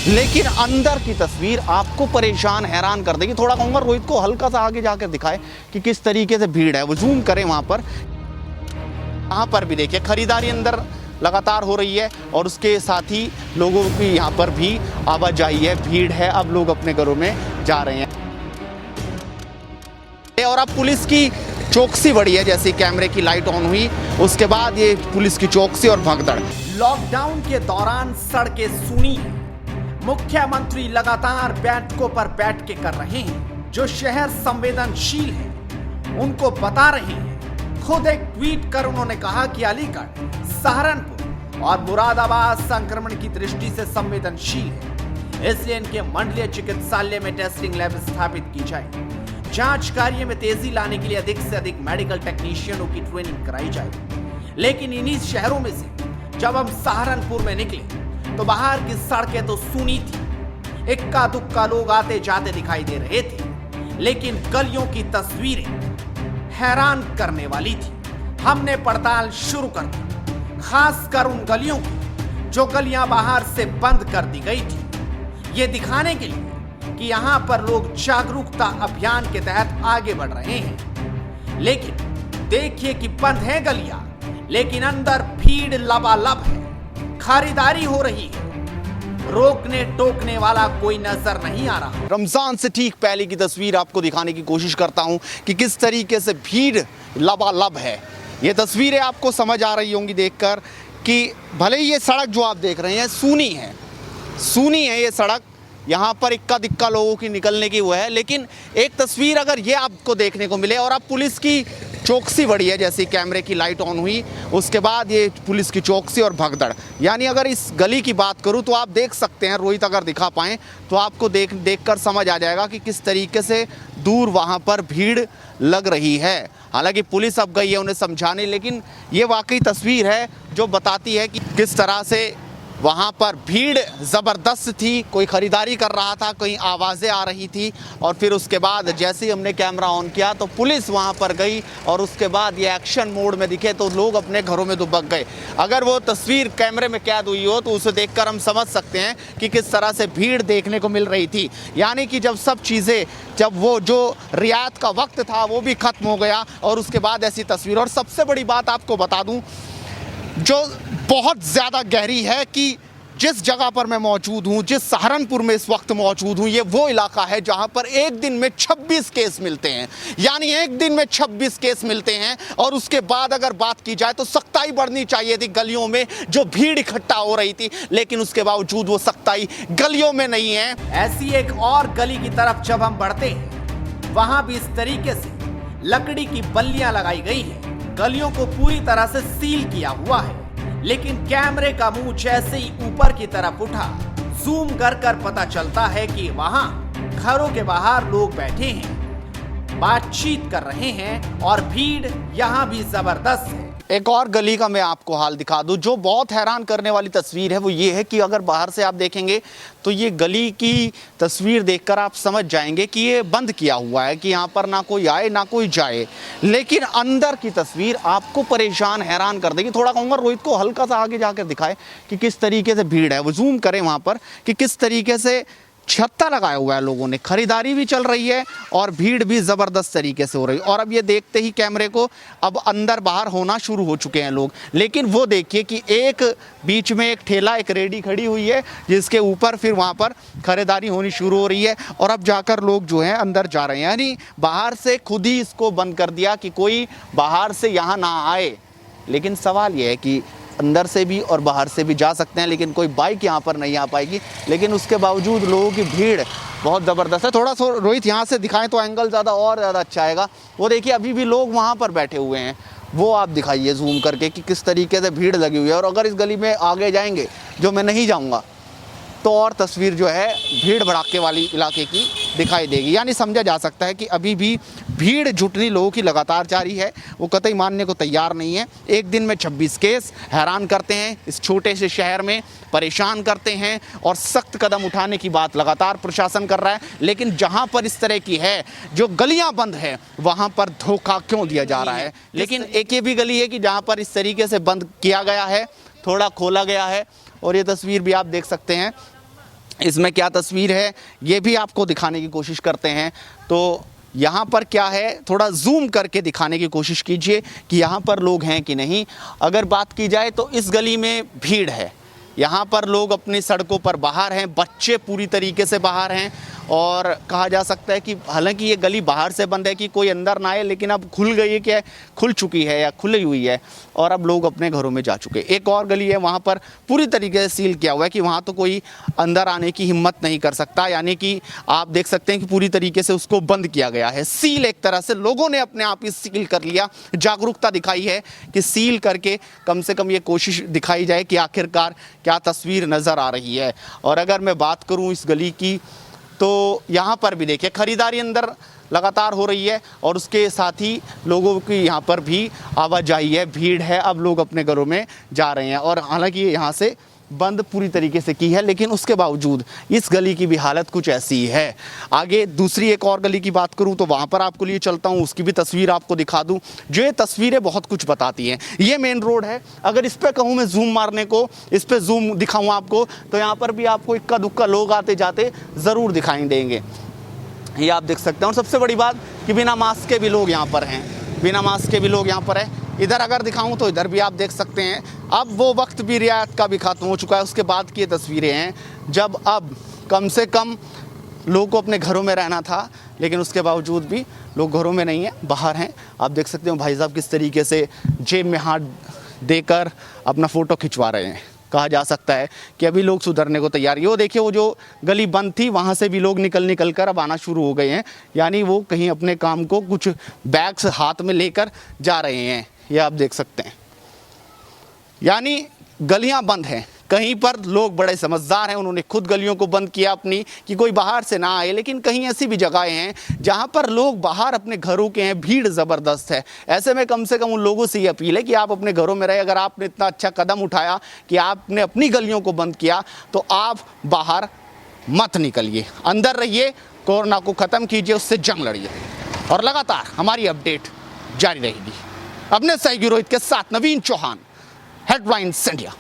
लेकिन अंदर की तस्वीर आपको परेशान हैरान कर देगी। थोड़ा कहूँगा रोहित को हल्का सा आगे जाकर दिखाए कि किस तरीके से भीड़ है, वो जूम करें वहाँ पर भी देखिए खरीदारी अंदर लगातार हो रही है और उसके साथ ही लोगों की यहाँ पर भी आवाजाही है, भीड़ है। अब लोग अपने घरों में जा रहे हैं और अब पुलिस की चौकसी बढ़ी है। जैसे कैमरे की लाइट ऑन हुई उसके बाद ये पुलिस की चौकसी और भगदड़। लॉकडाउन के दौरान सड़कें सूनी हैं। मुख्यमंत्री लगातार बैठकों पर बैठ के कर रहे हैं। जो शहर संवेदनशील है उनको बता रहे हैं। खुद एक ट्वीट कर उन्होंने कहा कि अलीगढ़, सहारनपुर और मुरादाबाद संक्रमण की दृष्टि से संवेदनशील है, इसलिए इनके मंडलीय चिकित्सालय में टेस्टिंग लैब स्थापित की जाए। जांच कार्य में तेजी लाने के लिए अधिक से अधिक मेडिकल टेक्नीशियनों की ट्रेनिंग कराई जाए। लेकिन इन्हीं शहरों में से जब हम सहारनपुर में निकले तो बाहर की सड़कें तो सूनी थी, इक्का दुक्का लोग आते जाते दिखाई दे रहे थे, लेकिन गलियों की तस्वीरें हैरान करने वाली थी। हमने पड़ताल शुरू कर दी, खासकर उन गलियों की जो गलियां बाहर से बंद कर दी गई थी, ये दिखाने के लिए कि यहां पर लोग जागरूकता अभियान के तहत आगे बढ़ रहे हैं। लेकिन देखिए कि बंद है गलियां, लेकिन अंदर भीड़ लबालब है, खरीदारी हो रही है, रोकने टोकने वाला कोई नजर नहीं आ रहा। रमजान से ठीक पहले की तस्वीर आपको दिखाने की कोशिश करता हूं कि किस तरीके से भीड़ लबालब है। ये तस्वीरें आपको समझ आ रही होंगी देखकर कि भले ही ये सड़क जो आप देख रहे हैं सूनी है ये सड़क, यहाँ पर इक्का दिक्का लोगों की निकलने की वो है, लेकिन एक तस्वीर अगर ये आपको देखने को मिले और अब पुलिस की चौकसी बढ़ी है। जैसे कैमरे की लाइट ऑन हुई उसके बाद ये पुलिस की चौकसी और भगदड़। यानी अगर इस गली की बात करूं तो आप देख सकते हैं, रोहित अगर दिखा पाएँ तो आपको देखकर समझ आ जाएगा कि किस तरीके से दूर वहाँ पर भीड़ लग रही है। हालांकि पुलिस अब गई है उन्हें समझाने, लेकिन ये वाकई तस्वीर है जो बताती है कि किस तरह से वहाँ पर भीड़ ज़बरदस्त थी। कोई ख़रीदारी कर रहा था, कहीं आवाज़ें आ रही थी और फिर उसके बाद जैसे ही हमने कैमरा ऑन किया तो पुलिस वहाँ पर गई और उसके बाद ये एक्शन मोड में दिखे तो लोग अपने घरों में दुबक गए। अगर वो तस्वीर कैमरे में कैद हुई हो तो उसे देखकर हम समझ सकते हैं कि किस तरह से भीड़ देखने को मिल रही थी। यानी कि जब वो जो रियायत का वक्त था वो भी ख़त्म हो गया और उसके बाद ऐसी तस्वीर। और सबसे बड़ी बात आपको बता दूँ जो बहुत ज़्यादा गहरी है कि जिस जगह पर मैं मौजूद हूँ, जिस सहारनपुर में इस वक्त मौजूद हूँ, ये वो इलाका है जहाँ पर एक दिन में 26 केस मिलते हैं। यानी एक दिन में 26 केस मिलते हैं और उसके बाद अगर बात की जाए तो सख्ताई बढ़नी चाहिए थी गलियों में जो भीड़ इकट्ठा हो रही थी, लेकिन उसके बावजूद वो सख्ताई गलियों में नहीं है। ऐसी एक और गली की तरफ जब हम बढ़ते हैं वहाँ भी इस तरीके से लकड़ी की बल्लियां लगाई गई है, गलियों को पूरी तरह से सील किया हुआ है। लेकिन कैमरे का मुंह जैसे ही ऊपर की तरफ उठा, जूम कर पता चलता है कि वहां घरों के बाहर लोग बैठे हैं, बातचीत कर रहे हैं और भीड़ यहां भी जबरदस्त है। एक और गली का मैं आपको हाल दिखा दूं जो बहुत हैरान करने वाली तस्वीर है। वो ये है कि अगर बाहर से आप देखेंगे तो ये गली की तस्वीर देखकर आप समझ जाएंगे कि ये बंद किया हुआ है, कि यहाँ पर ना कोई आए ना कोई जाए, लेकिन अंदर की तस्वीर आपको परेशान हैरान कर देगी। थोड़ा कहूँगा रोहित को हल्का सा आगे जाकर दिखाए कि किस तरीके से भीड़ है, वो जूम करें वहाँ पर कि किस तरीके से छत्ता लगाया हुआ है लोगों ने, खरीदारी भी चल रही है और भीड़ भी ज़बरदस्त तरीके से हो रही है। और अब ये देखते ही कैमरे को अब अंदर बाहर होना शुरू हो चुके हैं लोग। लेकिन वो देखिए कि एक बीच में एक ठेला, एक रेडी खड़ी हुई है जिसके ऊपर फिर वहाँ पर खरीदारी होनी शुरू हो रही है और अब जाकर लोग जो हैं अंदर जा रहे हैं। यानी बाहर से खुद ही इसको बंद कर दिया कि कोई बाहर से यहाँ ना आए। लेकिन सवाल ये है कि अंदर से भी और बाहर से भी जा सकते हैं, लेकिन कोई बाइक यहाँ पर नहीं आ पाएगी। लेकिन उसके बावजूद लोगों की भीड़ बहुत ज़बरदस्त है। थोड़ा सा रोहित यहाँ से दिखाएं तो एंगल ज़्यादा अच्छा आएगा। वो देखिए अभी भी लोग वहाँ पर बैठे हुए हैं, वो आप दिखाइए जूम करके कि किस तरीके से भीड़ लगी हुई है। और अगर इस गली में आगे जाएंगे, जो मैं नहीं जाऊँगा, तो और तस्वीर जो है भीड़ भड़ाके वाली इलाके की दिखाई देगी। यानी समझा जा सकता है कि अभी भी भीड़ जुटनी लोगों की लगातार जारी है, वो कतई मानने को तैयार नहीं है। एक दिन में 26 केस हैरान करते हैं, इस छोटे से शहर में परेशान करते हैं और सख्त कदम उठाने की बात लगातार प्रशासन कर रहा है। लेकिन जहां पर इस तरह की है, जो गलियां बंद है, वहां पर धोखा क्यों दिया जा रहा है। लेकिन एक ये भी गली है कि जहां पर इस तरीके से बंद किया गया है, थोड़ा खोला गया है। और ये तस्वीर भी आप देख सकते हैं इसमें क्या तस्वीर है ये भी आपको दिखाने की कोशिश करते हैं। तो यहाँ पर क्या है, थोड़ा जूम करके दिखाने की कोशिश कीजिए कि यहाँ पर लोग हैं कि नहीं। अगर बात की जाए तो इस गली में भीड़ है, यहाँ पर लोग अपनी सड़कों पर बाहर हैं, बच्चे पूरी तरीके से बाहर हैं। और कहा जा सकता है कि हालांकि ये गली बाहर से बंद है कि कोई अंदर ना आए, लेकिन अब खुल गई है, क्या खुल चुकी है या खुली हुई है और अब लोग अपने घरों में जा चुके। एक और गली है वहाँ पर पूरी तरीके से सील किया हुआ है कि वहाँ तो कोई अंदर आने की हिम्मत नहीं कर सकता, यानी कि आप देख सकते हैं कि पूरी तरीके से उसको बंद किया गया है। सील एक तरह से लोगों ने अपने आप ही सील कर लिया, जागरूकता दिखाई है कि सील करके कम से कम ये कोशिश दिखाई जाए कि आखिरकार क्या तस्वीर नज़र आ रही है। और अगर मैं बात करूँ इस गली की तो यहाँ पर भी देखिए खरीदारी अंदर लगातार हो रही है और उसके साथ ही लोगों की यहाँ पर भी आवाजाही है, भीड़ है। अब लोग अपने घरों में जा रहे हैं और हालांकि यहाँ से बंद पूरी तरीके से की है, लेकिन उसके बावजूद इस गली की भी हालत कुछ ऐसी ही है। आगे दूसरी एक और गली की बात करूं तो वहाँ पर आपको लिए चलता हूं, उसकी भी तस्वीर आपको दिखा दूं। जो ये तस्वीरें बहुत कुछ बताती हैं। ये मेन रोड है, अगर इस पर कहूँ मैं जूम मारने को, इस पर जूम दिखाऊँ आपको, तो यहाँ पर भी आपको इक्का दुक्का लोग आते जाते ज़रूर दिखाई देंगे, ये आप देख सकते हैं। और सबसे बड़ी बात कि बिना मास्क के भी लोग यहाँ पर हैं, बिना मास्क के भी लोग यहाँ पर हैं। इधर अगर दिखाऊं तो इधर भी आप देख सकते हैं। अब वो वक्त भी रियायत का भी ख़त्म हो चुका है। उसके बाद की ये तस्वीरें हैं जब अब कम से कम लोगों को अपने घरों में रहना था, लेकिन उसके बावजूद भी लोग घरों में नहीं हैं, बाहर हैं। आप देख सकते हो भाई साहब किस तरीके से जेब में हाथ देकर अपना फ़ोटो खिंचवा रहे हैं। कहा जा सकता है कि अभी लोग सुधरने को तैयार। ये देखिए वो जो गली बंद थी वहाँ से भी लोग निकल कर अब आना शुरू हो गए हैं, यानी वो कहीं अपने काम को कुछ बैग्स हाथ में लेकर जा रहे हैं, ये आप देख सकते हैं। यानी गलियां बंद हैं, कहीं पर लोग बड़े समझदार हैं, उन्होंने खुद गलियों को बंद किया अपनी कि कोई बाहर से ना आए। लेकिन कहीं ऐसी भी जगहें हैं जहां पर लोग बाहर अपने घरों के हैं, भीड़ ज़बरदस्त है। ऐसे में कम से कम उन लोगों से ये अपील है कि आप अपने घरों में रहे। अगर आपने इतना अच्छा कदम उठाया कि आपने अपनी गलियों को बंद किया तो आप बाहर मत निकलिए, अंदर रहिए, कोरोना को ख़त्म कीजिए, उससे जंग लड़िए और लगातार हमारी अपडेट जारी रहेगी। अपने सहयोगी रोहित के साथ नवीन चौहान, हेडलाइंस इंडिया।